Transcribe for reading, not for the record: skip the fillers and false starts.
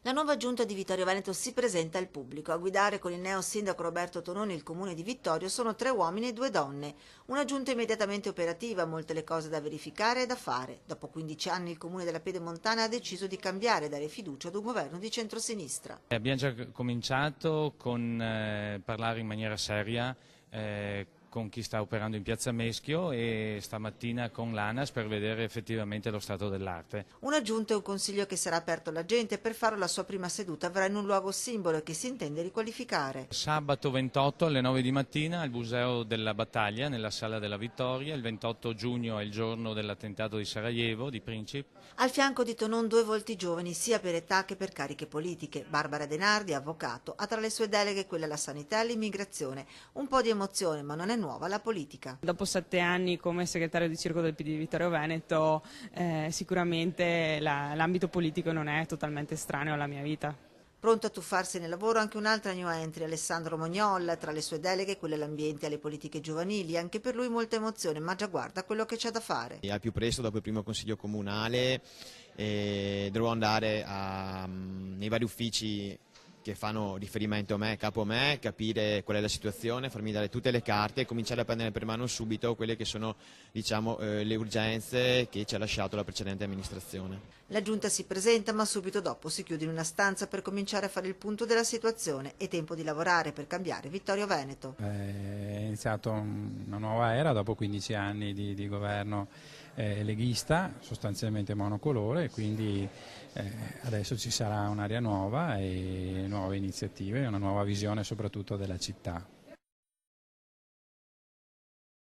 La nuova giunta di Vittorio Veneto si presenta al pubblico. A guidare con il neo sindaco Roberto Tononi il comune di Vittorio sono 3 uomini e 2 donne. Una giunta immediatamente operativa, molte le cose da verificare e da fare. Dopo 15 anni il comune della Pedemontana ha deciso di cambiare e dare fiducia ad un governo di centrosinistra. Abbiamo già cominciato con parlare in maniera seria con chi sta operando in Piazza Meschio e stamattina con l'ANAS per vedere effettivamente lo stato dell'arte. Una giunta e un consiglio che sarà aperto alla gente. Per farlo la sua prima seduta avrà in un luogo simbolo che si intende riqualificare. Sabato 28 alle 9 di mattina al Museo della Battaglia nella Sala della Vittoria, il 28 giugno è il giorno dell'attentato di Sarajevo, di Princip. Al fianco di Tonon 2 volti giovani sia per età che per cariche politiche. Barbara Denardi, avvocato, ha tra le sue deleghe quelle alla sanità e all'immigrazione. Un po' di emozione, ma non è nuova la politica. Dopo 7 anni come segretario di circolo del PD di Vittorio Veneto sicuramente l'ambito politico non è totalmente estraneo alla mia vita. Pronto a tuffarsi nel lavoro anche un'altra new entry, Alessandro Mognol, tra le sue deleghe quelle all'ambiente e alle politiche giovanili, anche per lui molta emozione, ma già guarda quello che c'è da fare. Al più presto, dopo il primo consiglio comunale, dovrò andare nei vari uffici che fanno riferimento a me, capo a me, capire qual è la situazione, farmi dare tutte le carte e cominciare a prendere per mano subito quelle che sono, diciamo, le urgenze che ci ha lasciato la precedente amministrazione. La giunta si presenta, ma subito dopo si chiude in una stanza per cominciare a fare il punto della situazione. È tempo di lavorare per cambiare Vittorio Veneto. È iniziata una nuova era dopo 15 anni di governo leghista, sostanzialmente monocolore, quindi adesso ci sarà un'aria nuova e nuove iniziative e una nuova visione soprattutto della città.